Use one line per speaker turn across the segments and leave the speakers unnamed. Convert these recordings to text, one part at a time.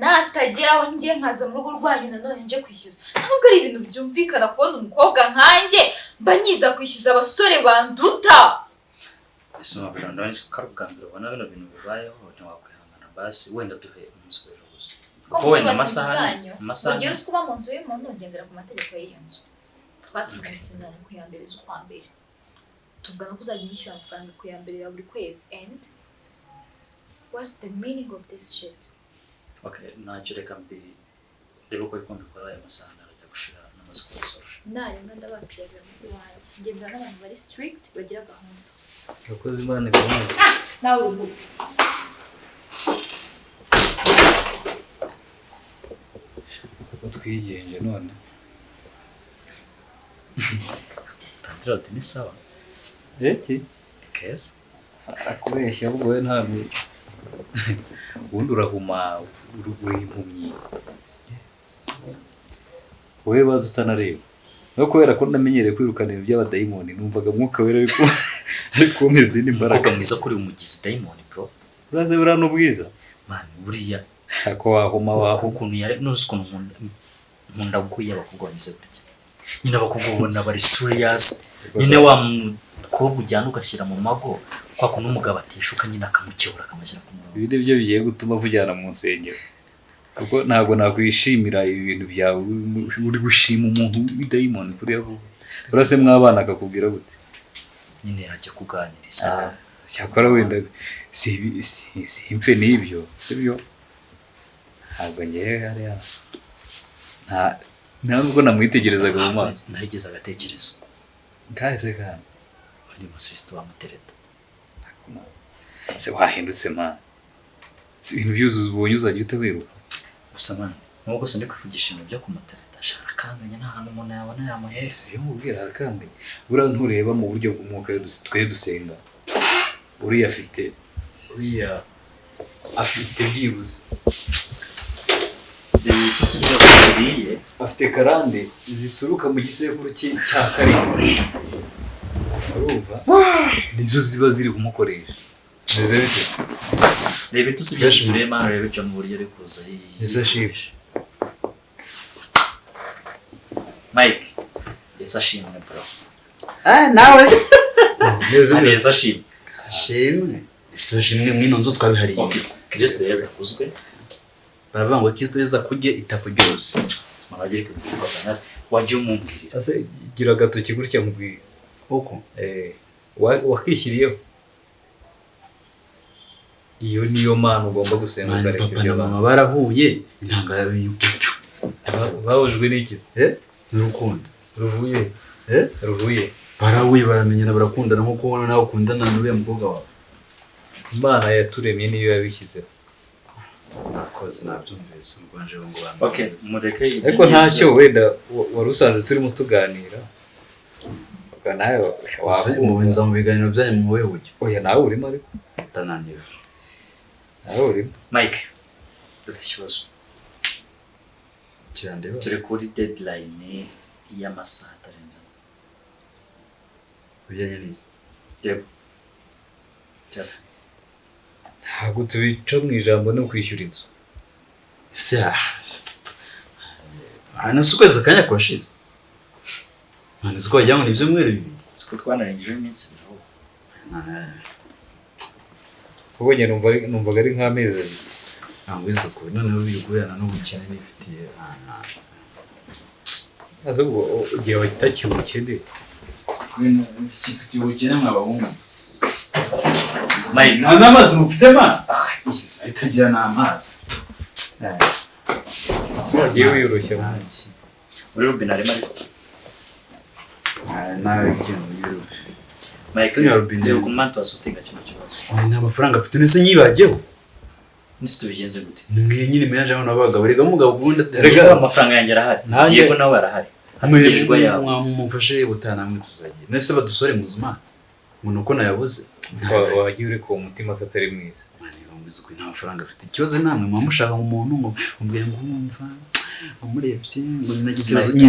natageraho njye nkaza mu rugo rwanyu nanone nje kwishyuza ntabwo ari ibintu byumvikana kubona umukobwa nkanjye mba nyiza kwishyuza abasore banduta.
ese mabujana ndabona karubwambira ubona bino bintu bibayeho ntiwakwihangana basi wenda duhe umunsi w'ejo gusa kuko wenda amasaha
ugiye kuba mu nzu y'umuntu ugendera ku mategeko y'iyo nzu twasigaye isezerano ku ya mbere z'ukwa mbere tuvugana ko uzajya unyishyura amafaranga ku ya mbere ya buri kwezi. And what's the meaning of this shit?
Okay, ntacyo reka ndebe uko ikunda gukora aya masaha arajya gushira n'amaze kubasorosha
ndarenga ndabakiriye mu wanjye ngenda n'abantu bari strict bagira gahunda
yakoze Imana gahunda
nawe ubu
twigenje none
Patriot ni sawa
iki
keza
akubeshya ahubwo we ntabwo ubundi urahuma uri impumyi wowe baza utanareba no kubera ko namenyereye kwirukana ibintu by'abadayimoni numvaga mwuka wera ariko umeze n'imbaraga
mwiza kuri umugizi dayimoni bro
uraze burano bwiza
man buriya
ako wahuma waho
ukuntu yare nuzi ukuntu nkunda gukuye abakobwa bameze gutya nyine abakobwa ubona bari serious nyine wa mukobwa ujyana ugashyira mu mago kwa kuntu umugabo atishuka nyine akamukebura akamashyira ku murongo.
Ibi nibyo bigiye gutuma kujyana mu nsengero kuko ntabwo nakwishimira ibintu byawe uri gushima umuntu w'idayimoni kuri yabo urase mwabana akakubwira gute
nyine yajya kuganiriza
cyakora wenda simfe n'ibyo sibyo ntabwo ngewe hariya ntabwo namwitegerezaga mu maso
nahigeze agatekerezo
ngahise kandi
uri musiste wa mutereta
se wahindutse man ibintu byuzuza ubonye uzajya utawiruka
gusa man nubwo se ndi kuvugisha ibintu byo kumutereta ashaka kanganya nta hantu umuntu yabona yamuhese
iyo mubwira arakanganya buriya ntureba mu buryo bw'umwuka twe dusenga uriya afite byibuze
ibitutsi byose biriye
afite karande zituruka mu gisekuru cya karindwi urumva nizo ziba ziri kumukoresha neze bite
reba ibitutsi byose turiye mana reba icyo mu buryo ari kuza
neza shibye
Mike yesa shimwe bro
nawe
neza shimwe
shimwe mwino nzo twabihariye
Kristo yeza kuzwe
baravuga ngo Kristo yeza kujye itapo ryose
maragiye kubikora nasi wajye umumbwirira
ase gira gatoki gutya mubwira
uko
wakishyiriyeho iyo niyo mana ugomba gusenga
ukareka papa na mama barahuye intanga y'ubucyo
bawujwe n'ikizi
n'urukundo
ruvuye
barahuye baramenyana barakundana nko kubona nawe ukundana n'uriya mukobwa wawe
Imana yaturemye niyo yabishyizeho
nakoze nabyumvise urwanje ngo
okay mureke
ariko ntacyo wenda wari usanze turimo tuganira nawe
wabuza mu biganiro byanyu mu wowe ujye
oya nawe urimo ariko
utananiwe
nawe urimo
Mike dufite ikibazo
kirandeba
turi kuri deadline y'amasaha atarenze
bijyanye n'iki
yego
ntabwo tubica mu ijambo no kwishyura inzu
se nasi ukwezi akanya kwashize none uko wajya ngo ni ibyumweru bibiri
siko twanarengejeho iminsi ibiri
kubonye numvaga ari nk'amezi abiri
ntabwo izuku noneho biri guhurana n'ubukene nifitiye
ahubwo igihe watakiye ubukene
ifitiye ubukene mw'abahungu nta n'amazi mufite man itagira n'amazi
wagiye wiyoroshya
muri rubine arimo ariko
nawe ugenda wiruka
Mike
Senya rubine
rero ku mantu wasutinga kino kibazo
nta mafaranga afite nese nyibageho
nisi tubigenze gute
mwe nyine meyaje hano abagabo rega mugabo bundi
rega amafaranga yanjye arahari yego nawe arahari hategerejwe yawe
mwamufashe butanamwe tuzagira nese badusore muzima ngo nuko nayabuze
wagiye uri ku mutima katari mwiza
ngo nta mafaranga afite ikibazo namwe mwamushaka umuntu ngo umbwire ngo umva umurebye ngo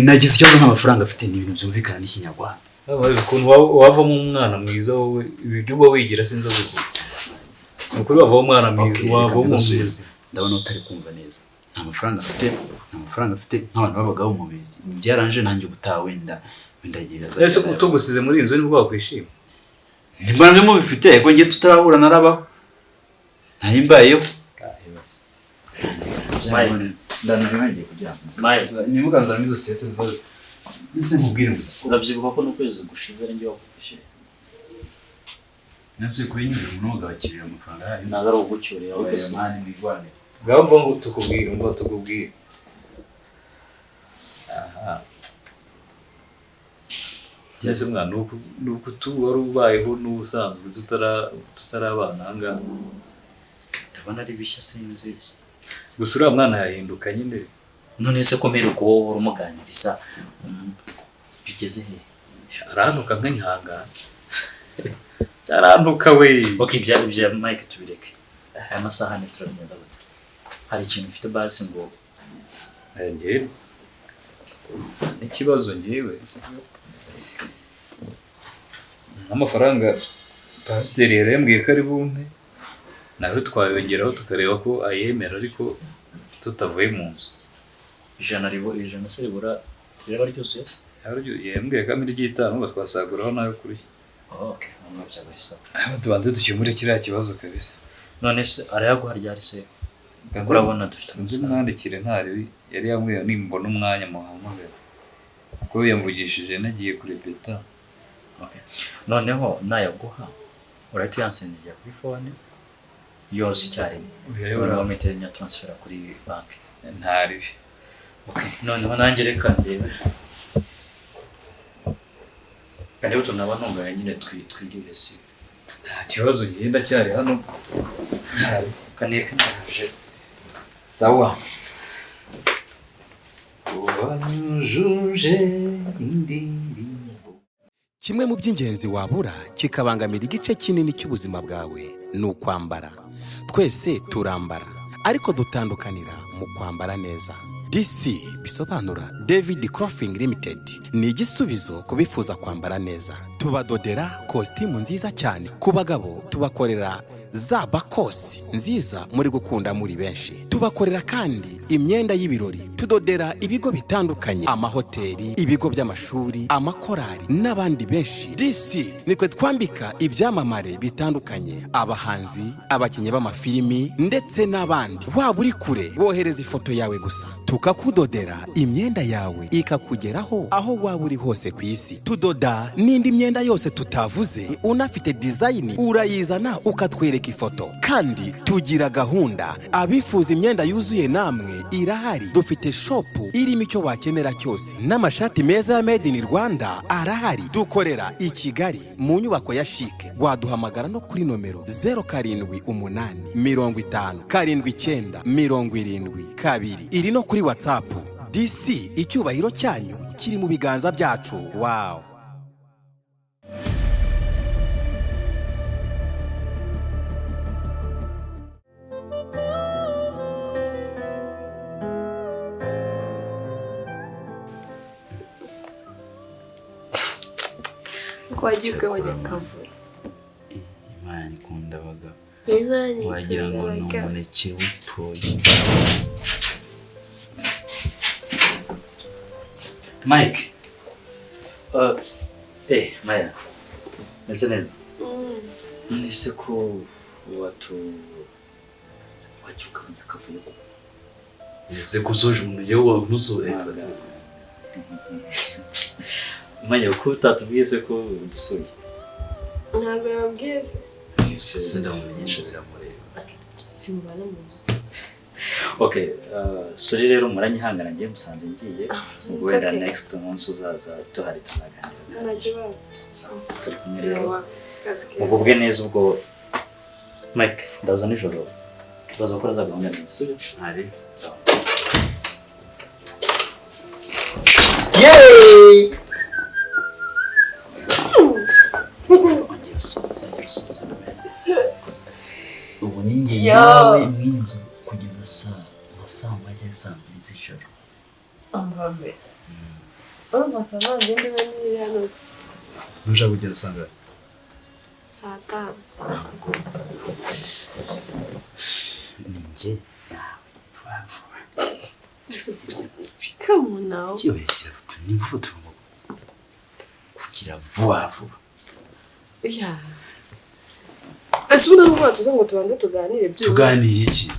nagize ikibazo nta mafaranga afite ni ibintu byumvikana n'ikinyarwanda
ukuntu wavamo umwana mwiza wowe ibyo uba wigira sinzi avuga ukuri wavamo umwana mwiza wavamo umuzi
ndabona utari kumva neza nta nta mafaranga afite nk'abantu babagaho mu mubiri byaranje nanjye ubutaha wenda gihe aza
ese utugusize muri inzu nibwo wakwishima
nimbana mu bifite ariko ngiye tutarahura narabaho ntayimbayeho ndanangiye kugira nimukanzana izo stress zo nse nkubwire ngo
urabyibuka ko n'ukwezi gushize ari njye wakwishyuye
nase kuri nyine umuntu wagakirira amafaranga yayo
ntabwo ari ugucyurira
ahubwo mani mwigwane
ngaho mva ngo tukubwire aha cyese mwana nuko tu wari ubayeho n'ubusanzwe tutarabana ahangaha
ndabona ari bishya sinzi
gusa uriya mwana yahinduka nyine
none se ko mperuka wowe urumuganiriza bigeze he
arahanuka nk'ihangana arahanuka we
okay bya Mike tubireke aya masaha ni turabigenza gute hari ikintu ufite basi ngo
njyewe n'ikibazo njyewe amafaranga pasiteri yari yambwiye ko ari bumpe nawe twayongeraho tukareba ko ayemera ariko tutavuye mu nzu
ijana se ribura riraba ryose
yambwiye ko amiri ry'itanu ngo twasaguraho nayo kuri
okay ntabwo byabisa
tubanze dukemure kiriya kibazo kabisa
none se arayaguha ryari se urabona dufite
mwandikire ntari yari yambwiye nimbona umwanya muhamagara kuko yamvugishije nagiye kurepeta
okay noneho nayaguha urahita uyansendera kuri phone yose icyarimwe urabametera transfer kuri banki
ntari
okay noneho nanjye reka ndebe kandi utu nabanunganya nyine twirire si
nta kibazo ngenda cyari hano
kaneke naje
sawa wanyujuje indirimbo.
Kimwe mu by'ingenzi wabura kikabangamira igice kinini cy'ubuzima bwawe ni ukwambara. Twese turambara ariko dutandukanira mu kwambara neza. DC bisobanura David Clothing Limited ni igisubizo kubifuza kwambara neza. Tubadodera kositimu nziza cyane ku bagabo, tubakorera za bakosi nziza muri gukunda muri benshi. Tubakorera kandi imyenda y'ibirori, tudodera ibigo bitandukanye, amahoteli, ibigo by'amashuri, amakorari n'abandi benshi. DC nikwe twambika ibyamamare bitandukanye, abahanzi, abakinnyi b'amafilimi ndetse n'abandi. Waba uri kure wohereza ifoto yawe gusa tukakudodera imyenda yawe ikakugeraho aho waba uri hose ku isi. Tudoda n'indi myenda yose tutavuze, unafite design urayizana ukatwereka ifoto. Kandi tugira gahunda, abifuza imyenda yuzuye namwe irahari. Dufite shop irimo icyo wakenera cyose, n'amashati meza ya made in Rwanda arahari. Dukorera i Kigali mu nyubako ya Chic. Waduhamagara no kuri nomero 078 50 79 72. Iri no kuri WhatsApp. DC icyubahiro cyanyu kiri mu biganza byacu. Wow.
Wagiye ugabanya akavura.
Imana ikunda abagabo.
Imana
wagira ngo ni umuneke w'itoyi.
Mike Maya meze neza nise ko wagiye ugabanya akavuyo
ese kusoje umuntu yewe nusore
Maya ko utatubwiye se ko dusuye
ntabwo yabwiye se
senda mumenyesha ziramureba
simbana mu
okay sorry rero muranyihangana ngiye musanze ngiye ubwo wenda next month uzaza tuhari tuzaganira
nta kibazo
turi kumwe rero ubwo bwe neza ubwo Mike ndaza nijoro tubaza gukora za gahunda nziza
ari
sawa
yay ubu ninjye yawe mwinzu kugeza saa moya saa mbiri z'ijoro.
Umva mbese urumva saa moya ngende nari hano
ntushaka kugera sanga
saa 5
ninjye nawe vuba
Come on now.
kiyoye kiravuga ni vuba tugomba kugira vuba
Yeah. Ese ubu ntabwo tuza ngo tubanze tuganire byose.
tuganire iki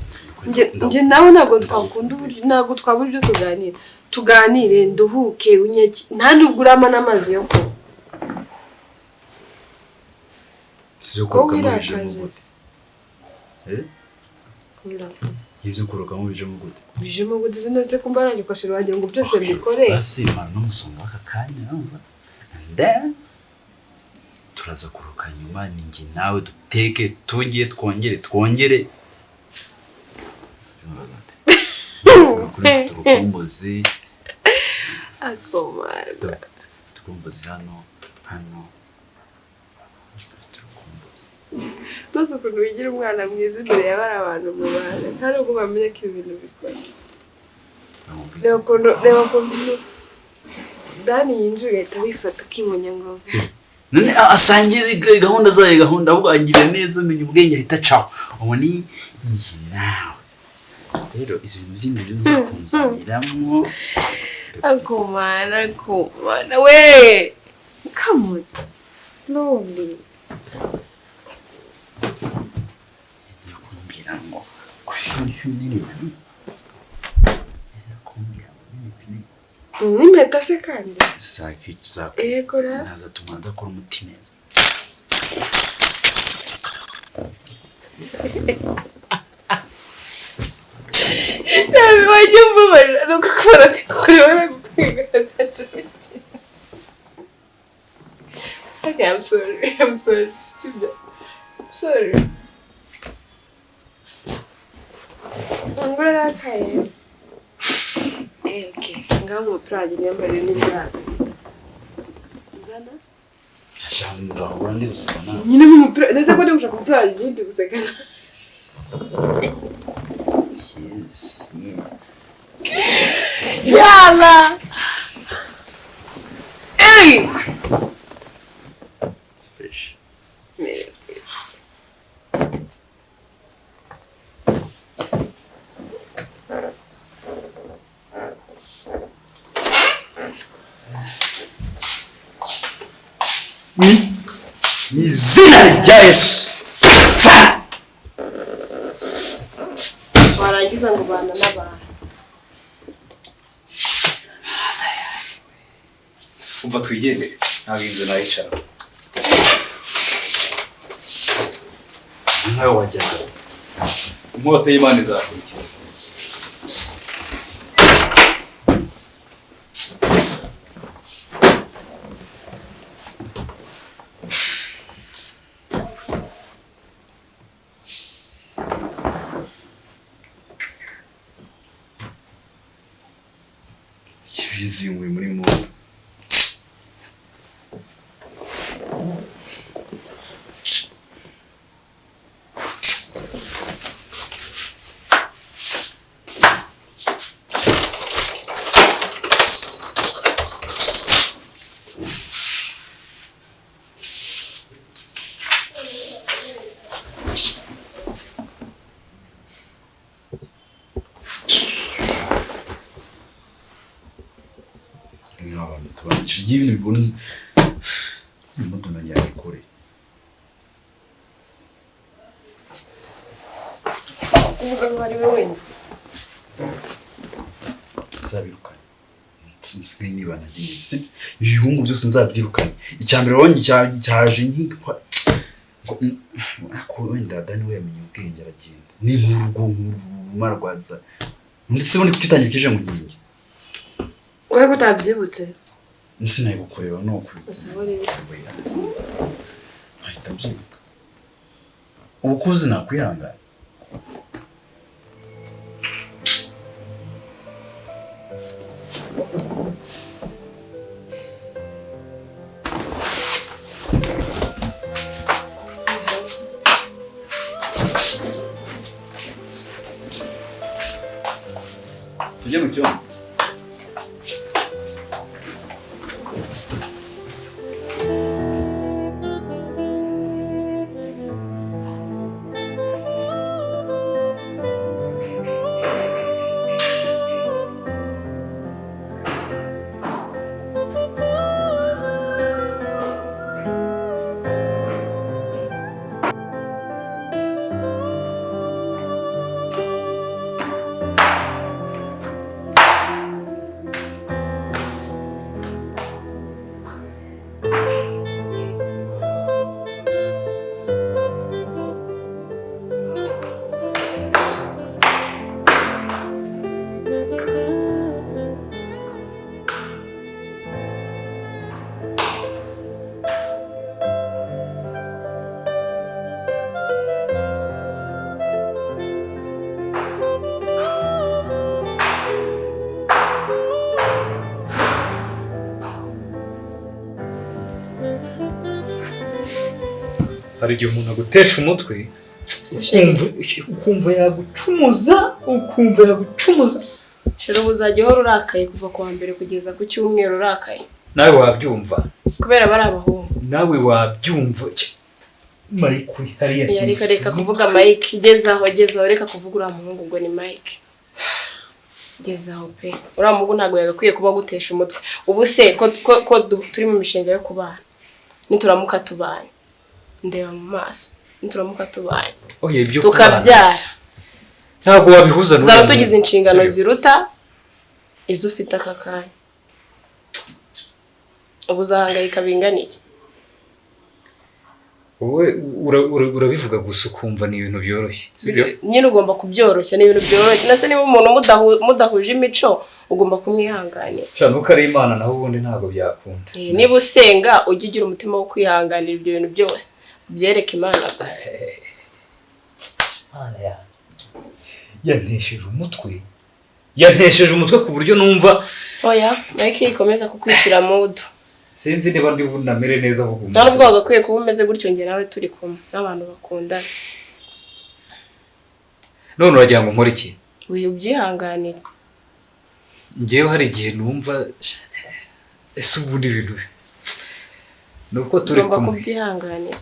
Nje nawe ntabwo twakunda ntabwo twabura ibyo tuganira. Tuganire nduhuke unyeki. Nta nubwo urama n'amazi yo kunywa.
sizo kurukamo bijemo gute
Kubira.
yizo kurukamo bijemo gute
Bijemo gute zinoze kumbara gikoshero wagira ngo byose mbikore.
basi mana n'umusonga aka kanya numva and turaza kuruka nyuma ninjye nawe duteke twongere kuri turukumbuzi
Akomada.
turukumbuzi hano
Maze ukuntu wigira umwana mwiza imbere y'abari abantu mu bana kandi ubwo bamenye ko ibi bintu bikora. Reba ukuntu Dani yinjiye ahita wifata ukimonya ngo
none asangiye gahunda zayo gahunda ahubwo agira neza amenya ubwenge ahita caho ubu ni njye nawe rero izo bintu by'ingenzi nzakunzaniramo
Akomana we come on slowly
kumbwira ngo kumbwira
n'impeta se kandi
zakiza
kora
nazatuma ndakora umuti neza
nabi wajya mbabarira no gukora kureba gukwigaragaza Okay, I'm sorry. Sorry. Ngora kaye. Okay. Ngaho umupira wanjye nyambaye n'imyaka. Zana?
ashanda wandi usana
Nyine nk'umupira, nese ko ndi gushaka umupira wanjye ndi gusekana.
yes
Yala! Hey!
fish ni izina rya Yesu
Warangiza ngo bana n'abantu.
umva twigendere ntabwo inzu nayicara
nkawe wajyaga
inkota y'Imana izakurikira
kibizinguye muri moto n'abantu tubanci y'ibintu bibona imoto najyanye kure
Umugabo wari we wenyine.
nzabirukanye nsigaye nibana ngiye ibihungu byose nzabyirukanye icyambere wonye cyaje nk'itwa ngo wenda Dani we yamenye ubwenge aragenda ni nk'urugo marwaza ndetse ubundi kuki utangikije mu nkingi
Wowe ko utabyibutse.
nsinaye gukureba no
Usabore.
ahita byibuka ubukuzi nakwihangana
tujye mu cyumba hari igihe umuntu agutesha umutwe ukumva yagucumuza
shero uzajya uhora urakaye kuva ku wa mbere kugeza ku cyumweru urakaye
nawe wabyumva
kubera bari abahungu
nawe wabyumva Mike hariya
reka kuvuga Mike gezaho reka kuvuga uriya muhungu ngo ni Mike gezaho pe uriya muhungu ntabwo yagakwiye kuba gutesha umutwe ubu se ko turi mu mishinga yo kubana nituramuka tubanye ndeba mu maso nituramuka tubanye tukabyara
ntabwo wabihuza
n'umuntu tugize inshingano ziruta izo ufite aka kanya ubu uzahangayika binganiye
wowe urabivuga gusa ukumva ni ibintu byoroshye sibyo
nyine ugomba kubyoroshya ni ibintu byoroshye nase niba umuntu mudahuje imico ugomba kumwihanganira
cyane uko ari Imana naho ubundi ntabwo byakunda
niba usenga ujye ugira umutima wo kwihanganira ibyo bintu byose ubyereke Imana gusa
Imana yantesheje umutwe ku buryo numva
oya Mike ikomeza kukwicira mudu
sinzi niba ndi bunamere neza ahubwo
ntabwo wagakwiye kuba umeze gutyo nge nawe turi kumwe n'abantu bakundana
none uragira ngo nkore iki
ubyihanganire
ngewe hari igihe numva ese ubundi ibintu nuko turi kumwe
ugomba kubyihanganira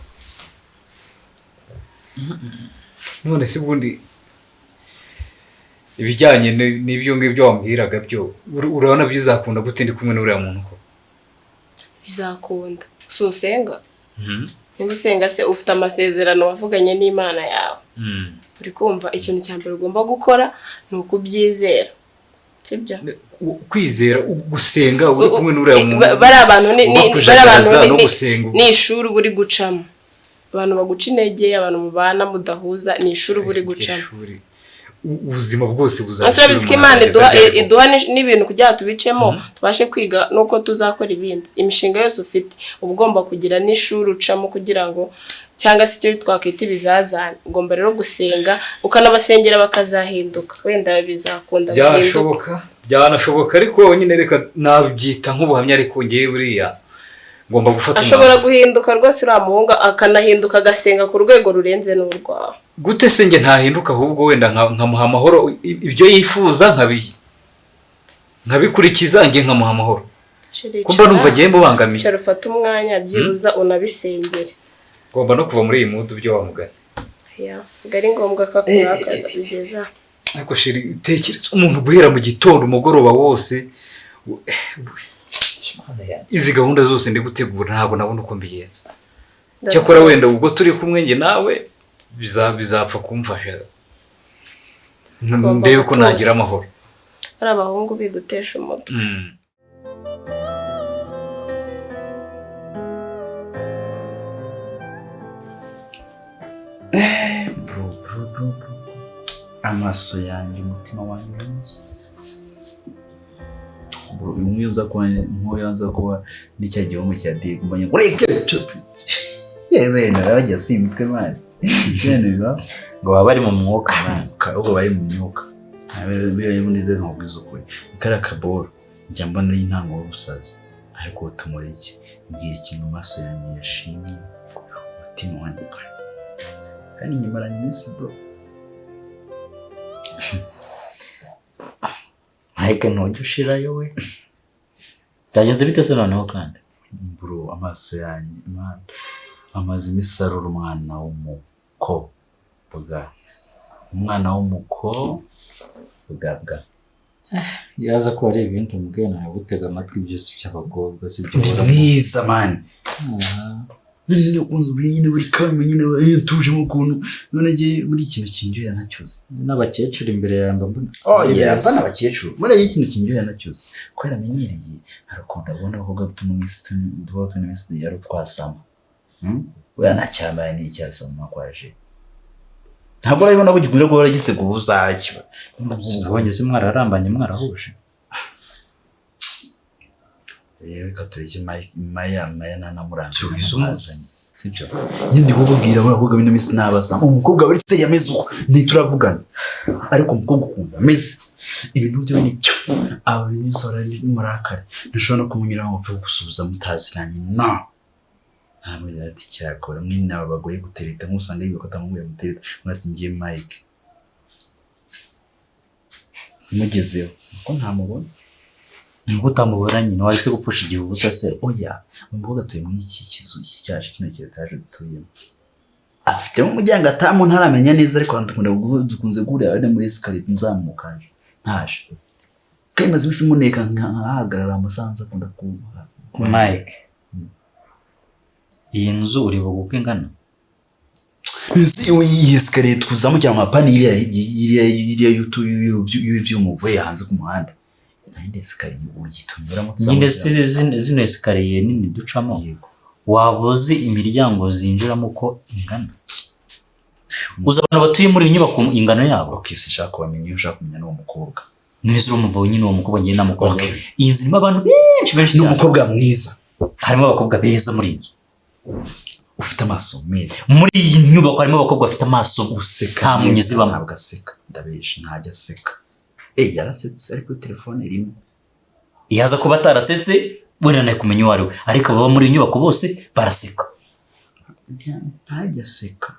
none se ubundi ibijyanye n'ibyo ngibyo wambwiraga byo urabona bizakunda gute ndi kumwe n'uriya muntu ko
bizakunda si usenga niba usenga se ufite amasezerano wavuganye n'Imana yawe uri kumva ikintu cya mbere ugomba gukora ni ukubyizera sibyo
kwizera gusenga uri kumwe n'uriya muntu
bari abantu ni ishuri uri gucamo abantu baguca intege abantu mubana mudahuza ni ishuri uri gucamo
ubuzima bwose buzashira
asubizwe Imana iduha n'ibintu kugira tubicemo tubashe kwiga nuko tuzakora ibindi imishinga yose ufite ugomba kugira n'ishuri ucamo kugira ngo cyangwa se icyo twakwita ibizazane ugomba rero gusenga ukanabasengera bakazahinduka wenda bizakunda
byanashoboka ariko nyine reka nabyita nk'ubuhamya ariko ngiye buriya ngomba gufata
ashobora guhinduka rwose uriya muhungu akanahinduka agasenga ku rwego rurenze n'urwawe
gute se nge ntahinduka ahubwo wenda nkamuha amahoro ibyo yifuza nkabikurikiza nge nkamuha amahoro kumba numva ngiye mubangamiye
cyaro ufata umwanya byibuza unabisengere
ngomba no kuva muri iyi mudu byo wamugana
gari ngombwa ko akurakaza bigeza
ariko shiri tekereza umuntu guhera mu gitondo umugoroba wose izi gahunda zose ndi gutegura ntabwo nabona uko mbigenza cyakora wenda ubwo turi kumwe nge nawe bizapfa kumfasha ndebe ko nagira amahoro
ari abahungu bigutesha umutwe
amaso yanjye umutima wanjye umwiza kuba nk'uyanza kuba n'icya gihugu cya Diego mbonye ureke yeze narajya simutwe mani
ngo baba bari mu mwuka
ubwo bari mu myuka biyo bundi de nkubwiza ukuri ikara kaboro njya mbona y'intango y'ubusazi ariko utumureke mbwira ikintu maso yanjye yashimye umutima wanjye kandi nyimaranye iminsi bro
Mike ntujya ushirayo we byageze bite se noneho kandi
bro amaso yanjye imana amaze imisaruro umwana w'umukobwa
yaza ko ari ibintu mbwena gutega amatwi byose by'abagorwa si byo
mwiza man nyine buri kamwe nyine tuje mu kuntu none ngiye muri ikintu kinjoya nacyuze
n'abakecuru imbere yamba mbona
bana abakecuru muri ikintu kinjoya nacyuze ko yaramenyereye arakunda abona abakobwa b'utumwisi yari twasama oya nacyambaye n'icyasama kwaje ntabwo arabona ko gikunda kuba aragisega ubuzacyo
ubonye se mwararambanye mwarahuje
reka tureke maya nanamurangije sibyo nyindi kubabwira abakobwa bino misi nabasama umukobwa bari se yameze uko ntituravugana ariko umukobwa ukunda ameze ibintu byo n'icyo aba bimisora murakare ntashobora no kumunyura ngo apfe gusubiza mutaziranye no ntabwo ati cyakora mwine aba bagoye gutereta nk'usanga yibuka atamuguye gutereta mwati ngiye Mike mugezeho ko ntamubona
nubwo utamubona nyine wahise gupfusha igihe ubusa se
oya mvuga tuye muri iki kizu cyaje kino kiretaje dutuyemo afite umuryango atamu ntaramenya neza ariko dukunze guhurira ari muri escalier nzamukanje ntaje kandi maze bisi muneka nkahagarara amasanza akunda kuba
Mike iyi nzu uri buguke ingana
iyi escalier twuzamo cyangwa amapani iriya y'umuvuye hanze ku muhanda ninde escalier uyitunyuramo
nyine zino escalier nini ducamo wabuze imiryango zinjiramo ko ingana uzabona batuye muri iyi nyubako ingano yabo
okay sinshaka kubamenya ushaka kumenya n'uwo mukobwa
nizo umuvuye nyine uwo mukobwa ngiye namukobwa iyi nzu irimo abantu benshi
n'umukobwa mwiza
harimo abakobwa beza muri inzu
ufite amaso meza
muri iyi nyubako harimo abakobwa bafite amaso
useka
nta munyezi bamwe
ntabwo aseka ndabesha ntajya aseka yarasetse ariko telefone irimo
yaza kuba atarasetse wenda nawe kumenya uwo ari we ariko baba muri iyi nyubako bose baraseka
ntajya aseka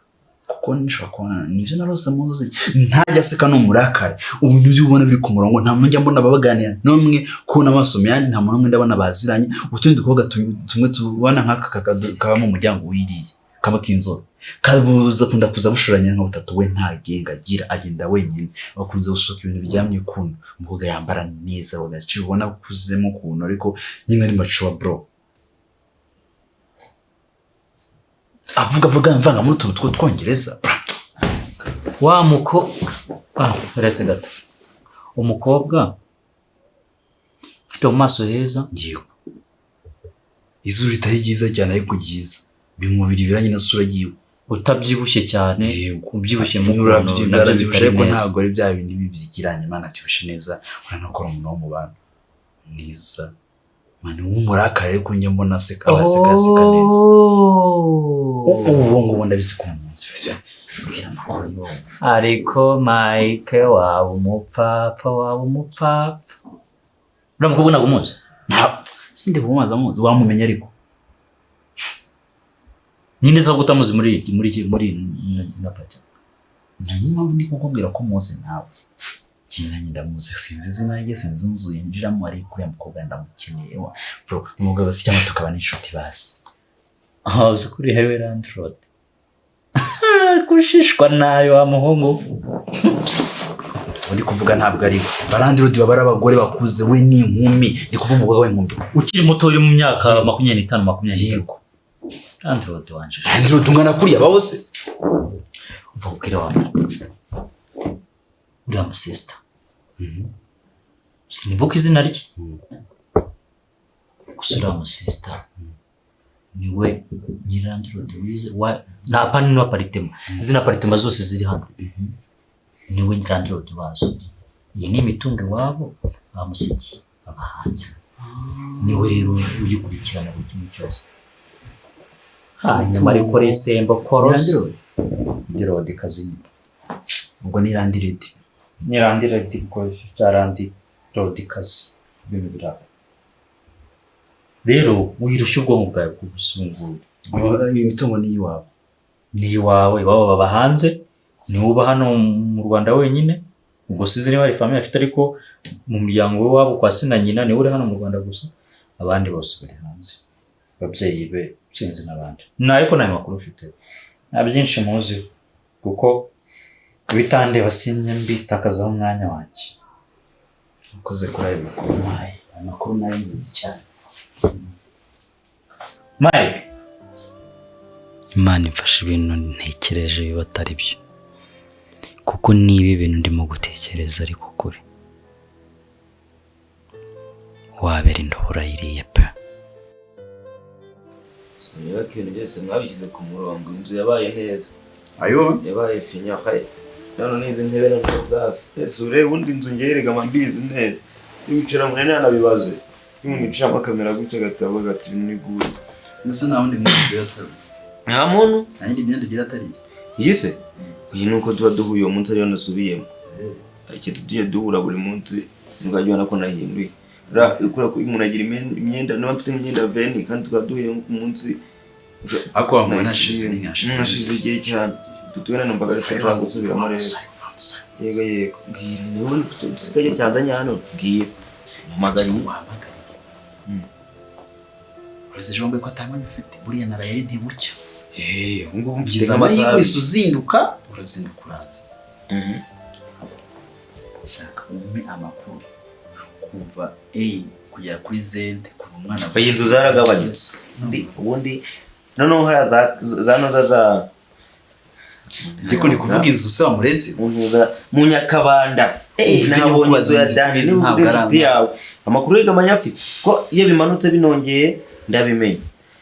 kuko nishobora kubona nibyo narose muzi ntajya aseka n'umurakare ubu nibyo ubona biri ku murongo nta muntu njya mbona babaganira n'umwe kubona amaso yandi nta muntu ndabona baziranye utundi dukobwa tumwe tubona nk'aka kaba mu muryango wiriye kaba k'inzobe kabuza kunda kuza bushuranye nka butatu we ntagenga agira agenda wenyine bakunze gusohoka ibintu bijyamye kuntu umukobwa yambara neza wagaciye ubona kuzemo kuntu ariko nyine ari mature bro avuga mvanga muri utu twongereza
wa muko uretse gato umukobwa ufite mu maso heza
ngiye izuru ritari ryiza cyane ariko ryiza bimubiri biranye na sura yiwe
utabyibushye cyane ubyibushye mu
kantu nabyo bitari ko ntabwo ari bya bindi bibyigiranye mana tubishe neza uranakora umuntu wo mu bantu mwiza mani w'umurakare ko njye mbona aseka neza ubu ngubu ndabizi ku munsi wese
ariko Mike waba umupfapfa uramuka ubona umuzi
sinde kumaza muzi wamumenya ariko
nyine zo gutamuzi muri napata
n'impamvu ndi kukubwira ko muzi nawe kinanye ndamuzi sinzi izina rye sinzi inzu yinjiramo ari kuri mukobwa ndamukeneye bro umugabo si cyangwa tukaba n'inshuti basi
uzi kuri hewe landlord kushishwa nayo wa muhungu
uri kuvuga ntabwo ari landlord babara abagore bakuze we ni inkumi ndi kuvuga umugabo w'inkumi
ukiri muto uri mu myaka 25 20 landlord wanje
landlord ungana kuri aba bose
uva kukira wanjye uri ama sister sinibuka izina rye gusura ama sister niwe nyirandrod wize na pani no aparitema zina aparitema zose ziri hano niwe nyirandrod bazo iyi ni imitungo wabo bamusiki abahanze niwe rero uyikurikirana buri kimwe cyose hanyuma ariko resembo koros ndrod kazini
ubwo ni
Nirandire ko cyarandi rodikazi ibintu biraba rero wirushya ubwonko bwawe kubusungura
imitungo ni iwawe
baba baba hanze ni uba hano mu Rwanda wenyine ubwo sizi niba ari family afite ariko mu muryango wabo kwa sina nyina ni uri hano mu Rwanda gusa abandi bose bari hanze babyeyi be sinzi nabandi nayo ko nayo makuru ufite nta byinshi muzi kuko bitande basimye mbitakazaho umwanya wanjye
ukoze kuri ayo makuru nayo nzi cyane
Mike Imana imfasha ibintu ntekereje biba atari byo kuko niba ibintu ndimo gutekereza ariko kuri wabera indohora iriye pe
niba kintu byose mwabishyize ku murongo inzu yabaye neza yabaye finyakaye none nizi ntebe n'azaza ese urebe undi nzu ngerega amambizi neza y'ibicira munene nanabibaze y'umunica amakamera gutya gatabo gatiri n'iguye
nese nta wundi muntu ugira atari
nta muntu
nta yindi myenda ugira atari
iyi se iyi ni uko tuba duhuye uwo munsi ariyo nasubiyemo iki tugiye duhura buri munsi ntukajya ubona ko nahinduye ukora ko umuntu agira imyenda niba mfite imyenda veni kandi tukaba duhuye ku munsi
ako wamwe nashize
nashize igihe cyane tutubona numvaga ariko nshaka gusubiramo rero yego niwe dusigaye cyazanye hano bwira magari
uraze jombe ko atamanya ufite buriya naraye ntibucya
ngo
mbiza amasaha uzinduka urazinduka uraza shaka umpe amakuru kuva kujya kuri Z kuva umwana
bayinzu zaragabanye ubundi noneho hari za noza za
ndiko ni kuvuga inzu se wamureze
mu Nyakabanda nabonye inzu ya Dani n'ubundi yawe amakuru yigamanya afite ko iyo bimanutse binongeye ndabimenye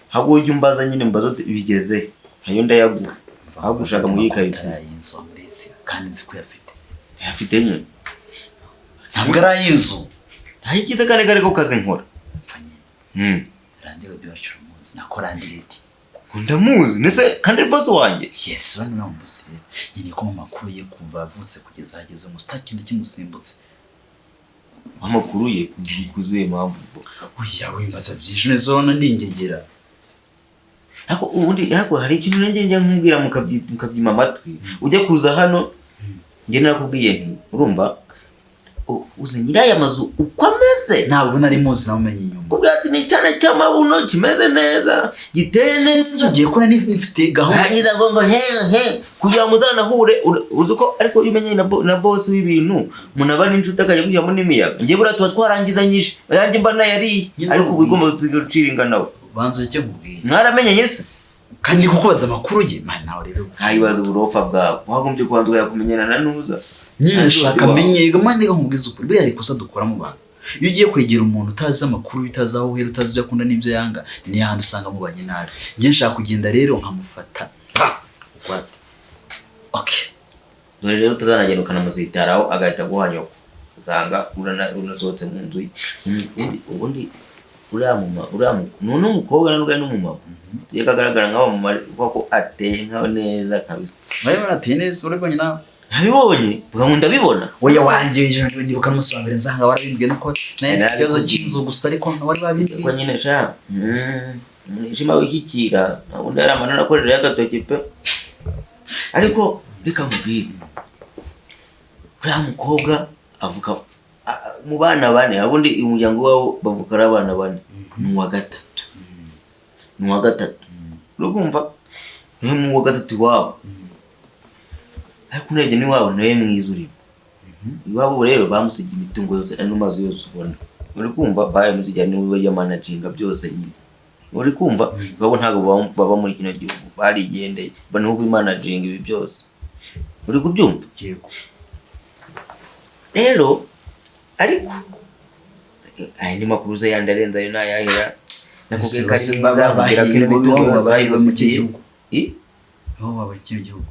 hago ujye umbaza nyine mbazo bigeze hayo ndayagura aho gushaka mu yikayitse
inzu wamureze kandi nzi ko
yafite nyine
ntabwo ari inzu
hayikize kane kare ko kazi nkora
randiro byacu muzi nakora ndireti
ndamuzi nese kandi boss wanjye
yes bano namuzi nyine ko makuru ye kuva avutse kugeza hageze mu staki ndakimusimbutse
amakuru ye kuzuye mpamvu
oya wimbaza byije nezona ndingegera
ako ubundi hari ikintu njye nkubwira mukabyima amatwi ujya kuza hano njye nakubwiye nti urumva uzi nyiraya mazu uko ameze
ntabwo nari muzi namenye inyuma
ubwati ni cyane cy'amabuno kimeze neza giteye neza
ugiye ko nari nifite gahunda
hanyiza ngo kugira ngo muzanahure uzi ko ariko umenye na boss w'ibintu munaba n'inshuti akajya kujyamo n'imiyaga ngiye bura tuba twarangizanyije yanjye mba nayariye ariko ubu igomba gucira nawe
banzo cyo kubwiye
mwaramenye nyese
kandi kukubaza amakuru ye man nawe rero
ntayibaza uburofa bwawe wagombye kubanza yakumenyana na nuza
nyine shaka menye gamane nkubwiza ukuri bya rikosa dukora mu bantu iyo ugiye kwegera umuntu utazi amakuru bitazi aho uhera utazi ibyo akunda n'ibyo yanga ni handi usanga mubanye nabi ngiye nshaka kugenda rero nkamufata kwate okay
dore rero utazanagenda ukanamuzitaraho agahita guhanyoko usanga unasohotse mu nzu ubundi uriya n'umukobwa n'umumama yakagaragara nk'abo mama kuko ateye nkaho neza kabisa
nawe barateye neza urabonye nawe
nabibonye bwa ndabibona
oya wanje ijana ndibuka n'umusambere nzanga warabimbwiye nako naye ikibazo cy'inzu gusa ariko wari babimbwiye
ko nyine sha mwishima wikikira ubundi ari amanana akorera y'agatoki pe ariko reka mubwire uriya mukobwa avuka mu bana bane ubundi umuryango wabo bavuka ari abana bane ni uwa gatatu urumva niwe mu wa gatatu iwabo ariko urebye n'iwabo nawe mwiza urimo iwabo rero bamusigiye imitungo yose ano mazu yose ubona uri kumva bamusigiye niwe yamanaginga byose nyine uri kumva babo ntabwo baba muri kino gihugu barigendeye baniho imanaginga ibi byose uri kubyumva
yego
rero ariko aya ni makuru ze yandarenza ayo nayahera nakubwiye ko ari mwiza kugira ko imitungo babaye mu gihugu
aho baba mu gihugu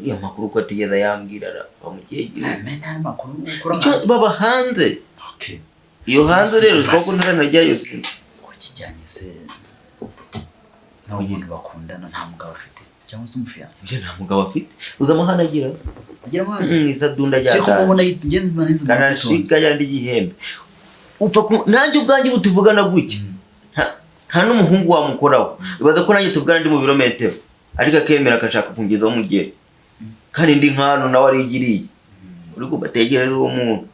iyo makuru ko atigeze yambwira bamugiye gihugu
nta makuru ukora
baba hanze
okay
iyo hanze rero twako ntaranajya yose
ko kijyanye se naho umuntu bakundana nta mugabo afite cyangwa se umufiyanse
nta mugabo afite uza amahana agira isadunda
cyako ubona yigende manenze
kanashika yandi gihembe upfa nanjye ubwanjye butuvugana guke nta n'umuhungu wamukoraho ibaza ko nanjye tuvugana ndi mu birometero ariko akemera akashaka kungezaho umugeri kandi ndi nkano nawe arigiriye uri kubategereza uwo muntu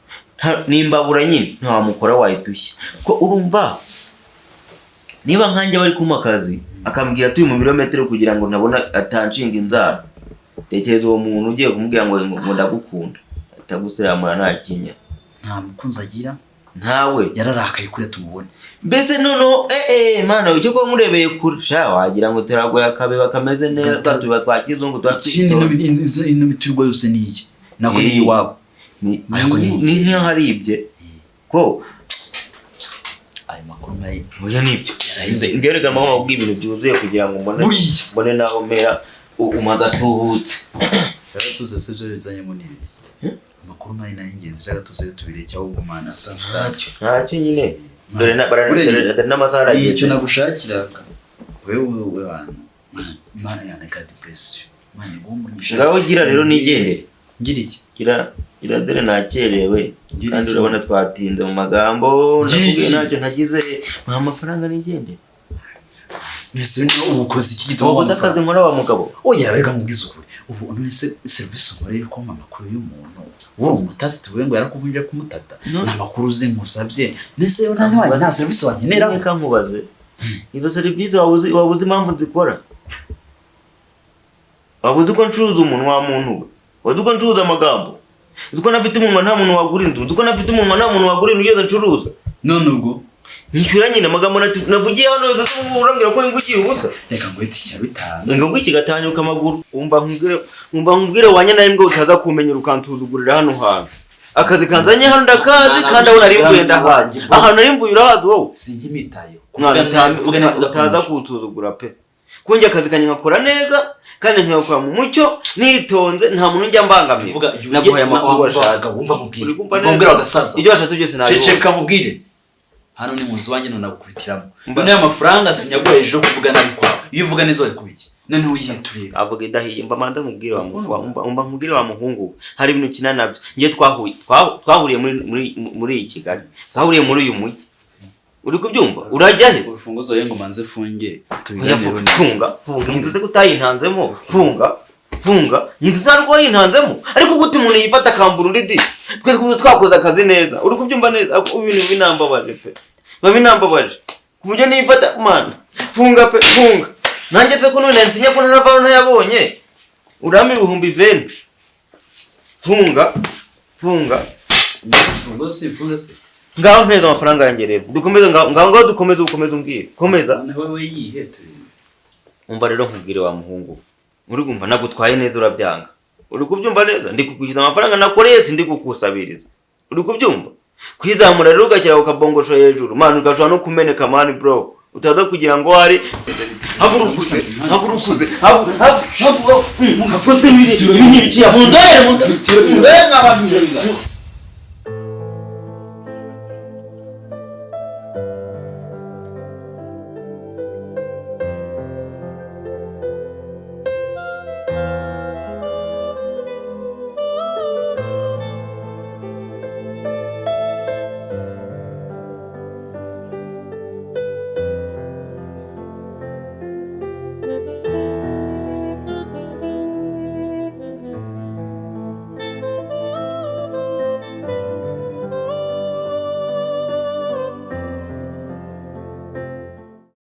nimbabura nyine ntiwamukora wayitushye ko urumva niba nkanjye bari kuma akazi akambwira turi mu birometero kugira ngo nabona atanshinga inzara tekereza uwo muntu ugiye kumubwira ngo ndagukunda atagusiramura nta kinya
nta mukunzi agira
ntawe
yararakaye kure tumubone
mbese noneho mana icyo ko murebeye kure sha wagira ngo teragoye akabeba kameze neza twatuba twakizungu
twakindi ino biturwa yose niye nako ni iwabo
ni nkiyo haribye ko
ayo makuru nayo
oya nibyo ngerega mama ubw'ibintu byuzuye kugira ngo mbone naho mera umaza tuhutse
tuze se byo bizanye mu nibi amakuru nayo ingenzi cyangwa tuze tubire cyangwa ugumana
ntacyo nyine dore na barane n'amazara
icyo nagushakiraga wewe hano imana yaneka depression mani ngumunyisha
ngaho gira rero nigendere
ngira iki
gira dore nakerewe kandi urabona twatinze mu magambo nakubwiye ntacyo ntagize nta mafaranga nigendere
Nese ubukozi iki gitabo
wabuze akazi nkora wa mugabo
oya reka mubwiza ukuri ubu nese service nkoreye ko amakuru y'umuntu wuri umutasi tuvuye ngo yarakuvunje kumutata n'amakuru uze musabye nese yo nta service wankenera
reka nkubaze izo service wabuze impamvu nzikora wabuze ko ncuruza umuntu wa muntu wabuze ko ncuruza amagambo uko nafite umuntu nta muntu wagura inzu uko nafite umuntu nta muntu wagura inzu ugeze ncuruza
none ubwo
nishyura nyine amagambo navugiye hano yose urambwira ko ngugiye ubusa
reka ngo iti cyabitanga
ngo iki gatanyuka amaguru umva nkubwire wanya nawe ngo utaza kumenya ukansuzugurira hano hantu akazi kanzanye hano ndakazi kandi aho nari mvuye ndahaje ahantu nari mvuye urahazi wowe
sinkimitayo
uvuga neza utaza kunsuzugura pe kunjye akazi kanye nkakora neza kandi nkakora mu mucyo nitonze nta muntu njya mbangamira naguhaye amakuru washaka
wumva mubwira agasaza
ibyo washatse byose nayo
ceceka mubwire hano ni munzu wanjye none nagukubitiramo none amafaranga sinyaguheje yo kuvuga nabikora iyo uvuga neza wari kubiki none uyiturebe
avuga idahiye mba manda mubwire wa mubwire wa muhungu hari ibintu kina nabyo ngiye twahuriye muri Kigali twahuriye muri uyu mujyi uri kubyumva urajya he
urufunguzo ye ngo manze funge
funga inzu ze kutayintanzemo funga inzu za rwo yintanzemo ariko gute umuntu yifata akambura uridi twe twakoze akazi neza uri kubyumva neza ibintu binambabaje pe babinambabaje kuburyo nifata man funga nanjye se ko none nsinya ko ntarava ntayabonye urame ibihumbi 20 funga ngaho mpeza amafaranga yanjye rero dukomeze ngaho dukomeze umbwire komeza
wowe yihete
umva rero nkubwire wa muhungu uri kumva nagutwaye neza urabyanga uri kubyumva neza ndi kukwishyuza amafaranga nakoreye sindi kukusabiriza uri kubyumva kwizamura rero ugashyira ku kabongosho hejuru man ugashobora no kumeneka man bro utaza kugira ngo hari hagurukuze hagurukuze biri n'ibiki ya mundore n'abafite